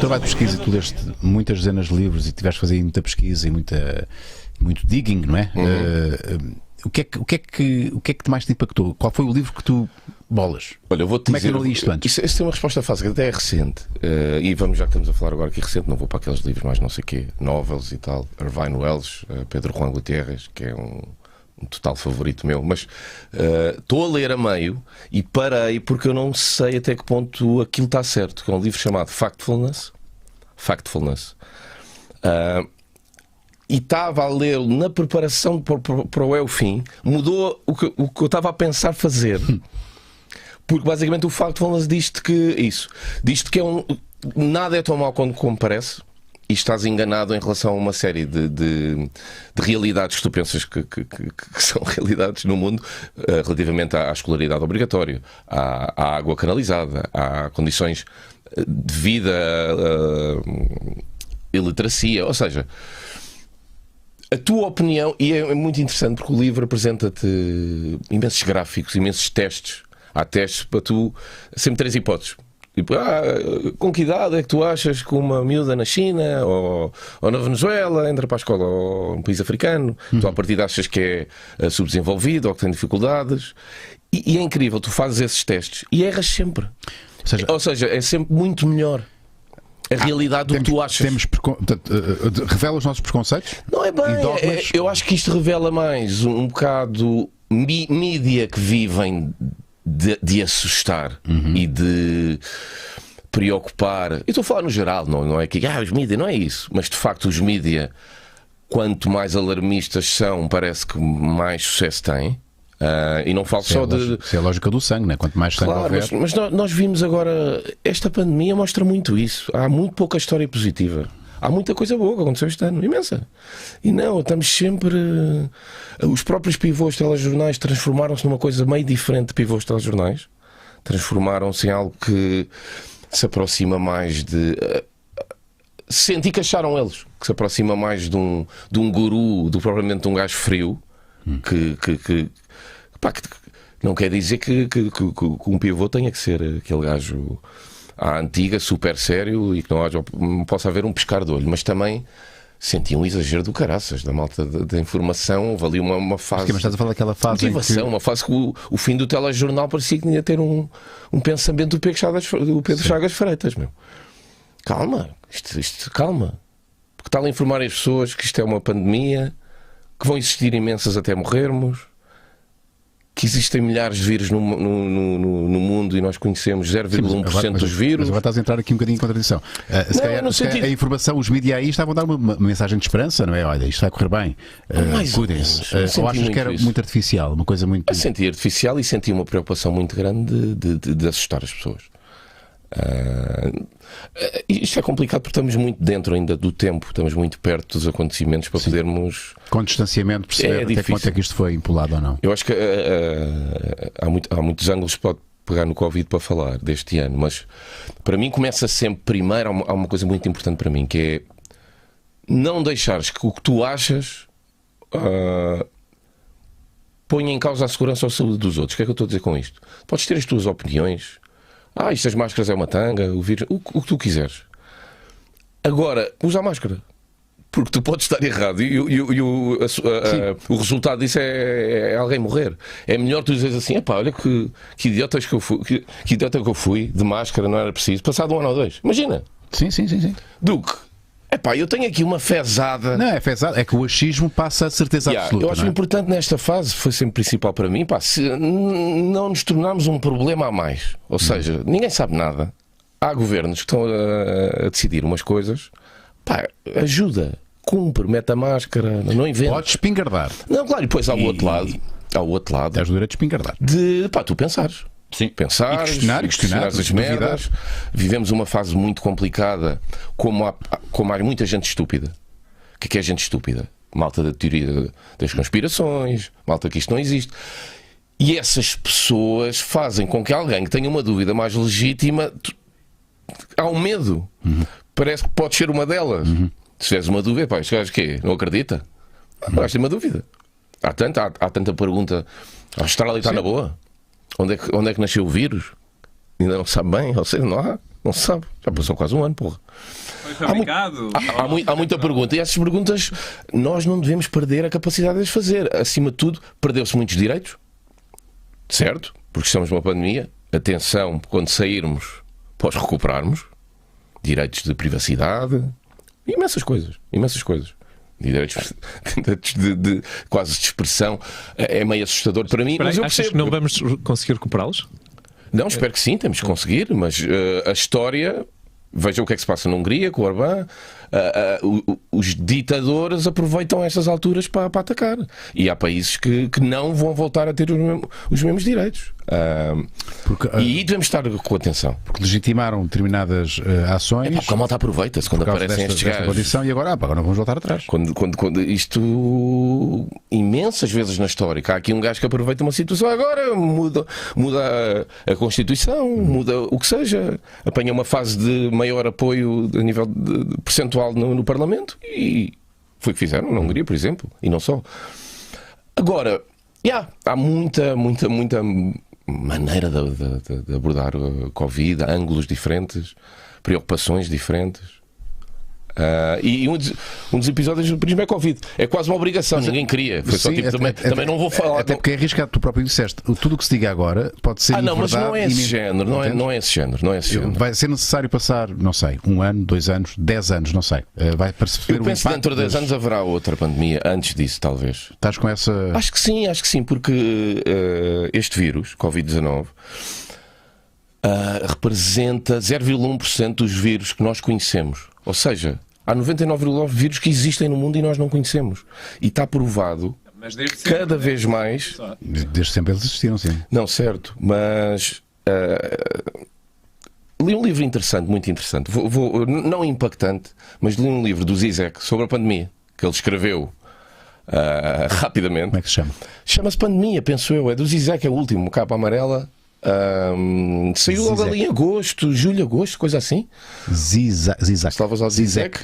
trabalho de pesquisa, tu leste muitas dezenas de livros e tiveste a fazer muita pesquisa e muito digging, não é? O que é que mais te impactou? Qual foi o livro que tu bolas? Olha, eu vou-te Como dizer, é que eu não li isto antes? Isso tem uma resposta fácil, até é recente. E vamos, já que estamos a falar agora aqui recente, não vou para aqueles livros mais não sei o quê, novels e tal, Irvine Welsh, Pedro Juan Gutierrez, que é um total favorito meu, mas estou a ler a meio e parei porque eu não sei até que ponto aquilo está certo, que é um livro chamado Factfulness. E estava a lê-lo na preparação para o fim, mudou o que eu estava a pensar fazer. Porque basicamente o Factfulness diz-te que nada é tão mau como parece. E estás enganado em relação a uma série de realidades que tu pensas que são realidades no mundo, relativamente à escolaridade obrigatória, à água canalizada, a condições de vida, iliteracia, ou seja, a tua opinião. E é muito interessante porque o livro apresenta-te imensos gráficos, imensos testes. Há testes para tu sempre teres hipóteses. Tipo, com que idade é que tu achas que uma miúda na China ou na Venezuela entra para a escola, ou um país africano? Tu à partida achas que é subdesenvolvido ou que tem dificuldades. E é incrível, tu fazes esses testes e erras sempre. Ou seja, é sempre muito melhor a realidade do que tu achas. Revela os nossos preconceitos? Não é bem. Eu acho que isto revela mais um bocado mídia que vivem de assustar e de preocupar. Eu estou a falar no geral, não é que os mídia, não é isso. Mas de facto os mídia, quanto mais alarmistas são, parece que mais sucesso têm. E não falo só de... Isso é a lógica do sangue, não é? Quanto mais sangue houver... Mas nós vimos agora... Esta pandemia mostra muito isso. Há muito pouca história positiva. Há muita coisa boa que aconteceu este ano, imensa. E não, estamos sempre... Os próprios pivôs telejornais transformaram-se numa coisa meio diferente de pivôs telejornais. Transformaram-se em algo que se aproxima mais de... Senti que acharam eles que se aproxima mais de um guru do que propriamente de um gajo frio que não quer dizer que um pivô tenha que ser aquele gajo à antiga, super sério, e que não possa haver um pescar de olho, mas também senti um exagero do caraças da malta da informação. Houve ali uma fase. Mas estás a falar daquela fase motivação, uma fase que o fim do telejornal parecia que ia ter um pensamento do Pedro Chagas Freitas, meu. Calma, calma, porque está a informar as pessoas que isto é uma pandemia, que vão existir imensas até morrermos, que existem milhares de vírus no mundo e nós conhecemos 0,1% dos vírus. Mas agora estás a entrar aqui um bocadinho em contradição. A informação, os mídias aí estavam a dar uma mensagem de esperança, não é? Olha, isto vai correr bem. Cuidem-se. Ou achas que era muito artificial? Uma coisa muito... Eu senti artificial e senti uma preocupação muito grande de assustar as pessoas. Isto é complicado porque estamos muito dentro ainda do tempo, estamos muito perto dos acontecimentos para podermos, com distanciamento, perceber até quanto é que isto foi empolado ou não. Eu acho que há muitos ângulos que pode pegar no Covid para falar deste ano, mas para mim começa sempre primeiro. Há uma coisa muito importante para mim, que é não deixares que o que tu achas ponha em causa a segurança ou a saúde dos outros. O que é que eu estou a dizer com isto? Podes ter as tuas opiniões. Isto das máscaras é uma tanga, o vírus, o que tu quiseres. Agora, usa a máscara. Porque tu podes estar errado e o resultado disso é alguém morrer. É melhor tu dizeres assim: olha que idiota que eu fui, de máscara, não era preciso, passado 1 ano ou 2. Imagina. Sim. Duque, eu tenho aqui uma fezada. Não, é fezada, é que o achismo passa a certeza absoluta. Eu acho importante nesta fase, foi sempre principal para mim, se não nos tornarmos um problema a mais. Ou seja, ninguém sabe nada. Há governos que estão a decidir umas coisas. Ajuda, cumpre, mete a máscara, não inventa. Podes espingardar. Não, claro, e depois há o outro lado. Tens o direito de espingardar. Tu pensares. Sim. Pensar, questionar as merdas. Vivemos uma fase muito complicada, como há muita gente estúpida. O que é gente estúpida? Malta da teoria das conspirações, malta que isto não existe. E essas pessoas fazem com que alguém que tenha uma dúvida mais legítima, há um medo. Parece que pode ser uma delas. Se tiveres uma dúvida, este gajo quê? Não acredita? Vais ter uma dúvida. Há tanta pergunta. A Austrália está na boa? Onde é que nasceu o vírus? Ainda não sabe bem, ou seja, não há. Não se sabe. Já passou quase um ano, porra. Foi fabricado? Há muita pergunta. E essas perguntas nós não devemos perder a capacidade de as fazer. Acima de tudo, perdeu-se muitos direitos. Certo? Porque estamos numa pandemia. Atenção, quando sairmos, pós recuperarmos. Direitos de privacidade. Imensas coisas. Imensas coisas. Direitos de quase de expressão. É meio assustador para mim. Mas eu achas que não vamos conseguir recuperá-los? Não, espero que sim, temos que conseguir, mas a história, veja o que é que se passa na Hungria, com o Orbán, os ditadores aproveitam estas alturas para atacar. E há países que não vão voltar a ter os mesmos direitos. E aí devemos estar com atenção. Porque legitimaram determinadas ações. Porque a malta aproveita-se quando aparecem estes gajos. Condição, e agora não vamos voltar atrás. Quando isto, imensas vezes na história, há aqui um gajo que aproveita uma situação, agora muda a Constituição, muda o que seja, apanha uma fase de maior apoio a nível de percentual no Parlamento, e foi o que fizeram na Hungria, por exemplo, e não só. Agora, há muita maneira de abordar a Covid, ângulos diferentes, preocupações diferentes. E um dos episódios do Prisma é Covid. É quase uma obrigação, ninguém queria. Foi só sim, tipo, também não vou falar. Até porque é arriscado, tu próprio disseste. Tudo o que se diga agora pode ser. Não, mas não é esse género. Não é esse género. Vai ser necessário passar, não sei, 1 ano, 2 anos, 10 anos, não sei. Vai perceber. Eu penso que dentro de 10 anos haverá outra pandemia. Antes disso, talvez. Estás com essa. Acho que sim, porque este vírus, Covid-19, representa 0,1% dos vírus que nós conhecemos. Ou seja, há 99,9 vírus que existem no mundo e nós não conhecemos. E está provado, cada vez mais. Desde sempre eles existiram, sim. Não, certo, mas li um livro interessante, muito interessante. Não impactante, mas li um livro do Zizek sobre a pandemia, que ele escreveu rapidamente. Como é que se chama? Chama-se Pandemia, penso eu. É do Zizek, é o último, capa amarela. Saiu logo ali em agosto, julho, agosto, coisa assim. Zizek. Estavas ao Zizek.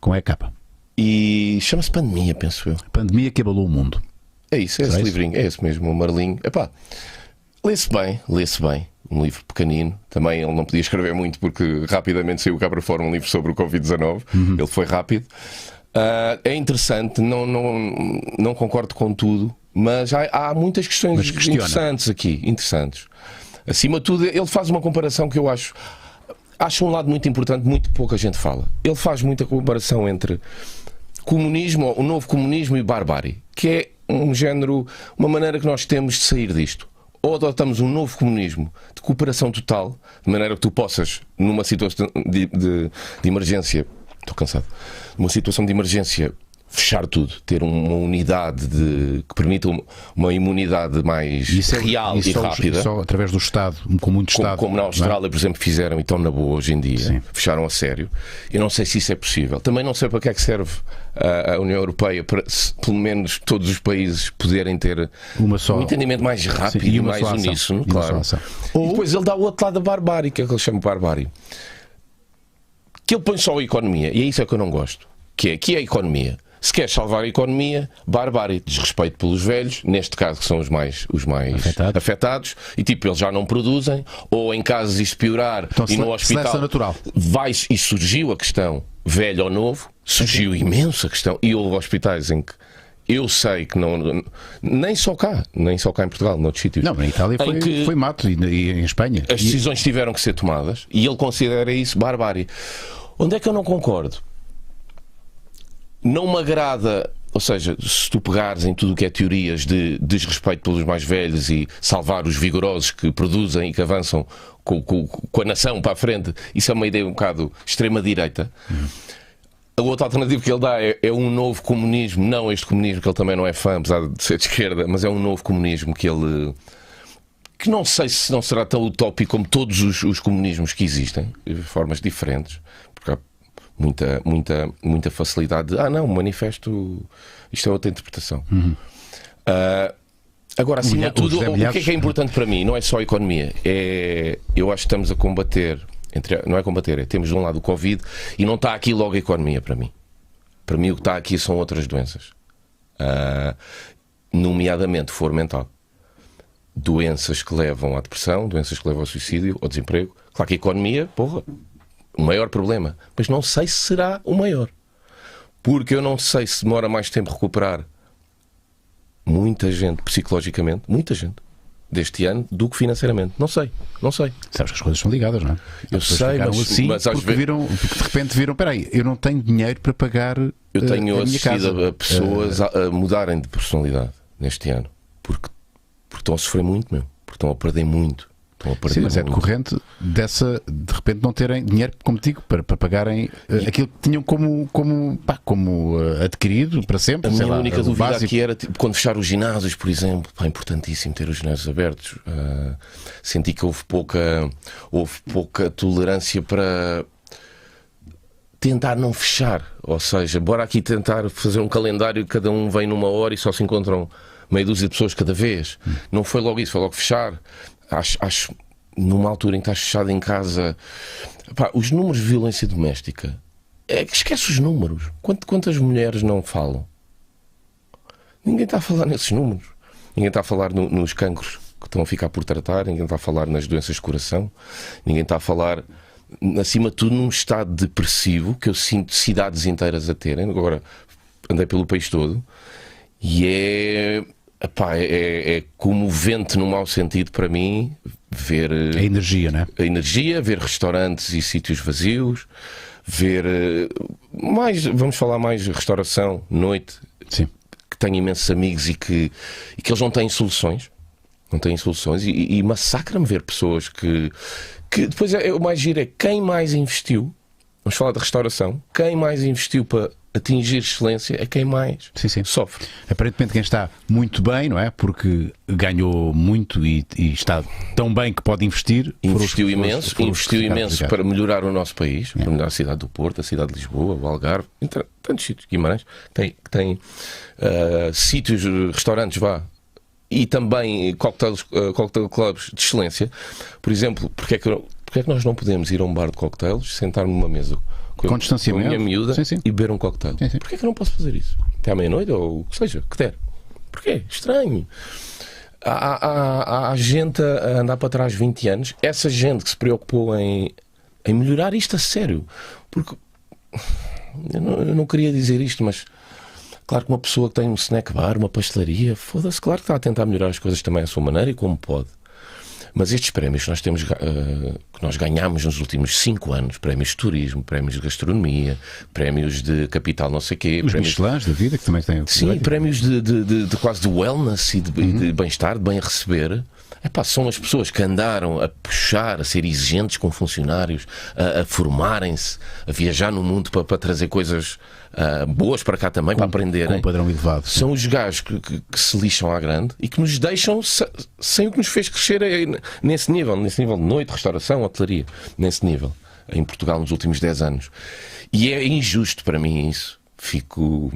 Com E capa. E chama-se Pandemia, penso eu. Pandemia que abalou o mundo. É isso, é esse livrinho, é esse mesmo, o Marlinho. Epá, lê-se bem. Um livro pequenino. Também ele não podia escrever muito porque rapidamente saiu cá para fora um livro sobre o Covid-19. Ele foi rápido. É interessante, não concordo com tudo, mas há muitas questões interessantes aqui. Acima de tudo, ele faz uma comparação que eu acho um lado muito importante, muito pouca gente fala. Ele faz muita comparação entre comunismo, o novo comunismo e barbárie, que é um género, uma maneira que nós temos de sair disto. Ou adotamos um novo comunismo de cooperação total, de maneira que tu possas, numa situação de emergência, estou cansado, numa situação de emergência, fechar tudo, ter uma unidade que permita uma imunidade mais real e rápida. Só através do Estado, com muito Estado. Como na Austrália, por exemplo, fizeram e estão na boa hoje em dia. Sim. Fecharam a sério. Eu não sei se isso é possível. Também não sei para que é que serve a União Europeia, para pelo menos todos os países poderem ter um entendimento mais rápido e mais uníssono, claro. E depois ele dá o outro lado da barbárie, que é o que ele chama de barbárie. Que ele põe só a economia, e é isso que eu não gosto. Que é a economia. Se queres salvar a economia, barbárie, desrespeito pelos velhos, neste caso que são os mais afetados, e tipo, eles já não produzem, ou em casos isto piorar, então, e no hospital natural. E surgiu a questão velho ou novo, surgiu imensa questão, e houve hospitais em que eu sei que nem só cá em Portugal, noutros sítios. Não, na Itália foi mato, e em Espanha. As decisões tiveram que ser tomadas, e ele considera isso barbárie. Onde é que eu não concordo? Não me agrada, ou seja, se tu pegares em tudo o que é teorias de desrespeito pelos mais velhos e salvar os vigorosos que produzem e que avançam com a nação para a frente, isso é uma ideia um bocado extrema-direita. A outra alternativa que ele dá é um novo comunismo, não este comunismo que ele também não é fã, apesar de ser de esquerda, mas é um novo comunismo que não sei se não será tão utópico como todos os comunismos que existem, de formas diferentes, porque há muita facilidade de, não, manifesto, isto é outra interpretação. Agora, acima de tudo, o que é importante para mim? Não é só a economia, eu acho que estamos a combater, não é combater, temos de um lado o Covid, e não está aqui logo a economia para mim. Para mim o que está aqui são outras doenças, nomeadamente foro mental. doenças que levam à depressão, doenças que levam ao suicídio, ao desemprego. Claro que a economia, porra, o maior problema. Mas não sei se será o maior. Porque eu não sei se demora mais tempo recuperar muita gente psicologicamente, muita gente, deste ano, do que financeiramente. Não sei. Sabes que as coisas são ligadas, não é? Eu sei, mas às porque vezes... porque de repente viram, espera aí, eu não tenho dinheiro para pagar Eu tenho a minha casa. assistido a pessoas a mudarem de personalidade neste ano. Porque estão a sofrer muito, meu. Porque estão a perder muito. Sim, mas é decorrente dessa, de repente não terem dinheiro, como digo, para pagarem aquilo que tinham como adquirido para sempre. A minha sei lá, única o dúvida básico. aqui era, tipo, quando fechar os ginásios, por exemplo, é importantíssimo ter os ginásios abertos. Senti que houve pouca tolerância para tentar não fechar. Ou seja, bora aqui tentar fazer um calendário, cada um vem numa hora e só se encontram meia dúzia de pessoas cada vez. Não foi logo isso, foi logo fechar. Acho numa altura em que estás fechado em casa, pá, os números de violência doméstica, esquece os números. Quantas mulheres não falam? Ninguém está a falar nesses números. Ninguém está a falar nos cancros que estão a ficar por tratar. Ninguém está a falar nas doenças de coração. Ninguém está a falar, acima de tudo, num estado depressivo que eu sinto cidades inteiras a terem. Agora andei pelo país todo e é comovente no mau sentido para mim ver A energia, não é? a energia, ver restaurantes e sítios vazios, ver vamos falar mais de restauração, noite, Sim. que tenho imensos amigos e que eles não têm soluções. Não têm soluções e massacra-me ver pessoas que depois o mais giro é quem mais investiu. Vamos falar de restauração. Quem mais investiu para atingir excelência é quem mais sofre. Aparentemente quem está muito bem, não é? Porque ganhou muito e está tão bem que pode investir. Investiu imenso ficaram para melhorar o nosso país, para melhorar a cidade do Porto, a cidade de Lisboa, o Algarve, tantos sítios, Guimarães, que tem sítios, restaurantes, e também cocktail clubs de excelência. Por exemplo, porque é que nós não podemos ir a um bar de cocktails, sentar numa mesa com distanciamento, a minha miúda sim. e beber um cocktail? Porquê é que eu não posso fazer isso? Até à meia-noite ou o que seja, que der. Porquê? Estranho. Há gente a andar para trás 20 anos, essa gente que se preocupou em melhorar isto a sério. Porque eu não queria dizer isto, mas claro que uma pessoa que tem um snack bar, uma pastelaria, foda-se, claro que está a tentar melhorar as coisas também à sua maneira e como pode. Mas estes prémios que nós temos, que nós ganhámos nos últimos 5 anos, prémios de turismo, prémios de gastronomia, prémios de capital não sei o quê, Os prémios Michelins da vida, que também têm. Sim, prémios de quase de wellness e de bem-estar, de bem a receber. São as pessoas que andaram a puxar, a ser exigentes com funcionários, a formarem-se, a viajar no mundo para trazer coisas boas para cá também, para aprenderem. Com um padrão elevado. São os gajos que se lixam à grande e que nos deixam sem o que nos fez crescer nesse nível de noite, restauração, hotelaria, nesse nível, em Portugal nos últimos 10 anos. E é injusto para mim isso. Fico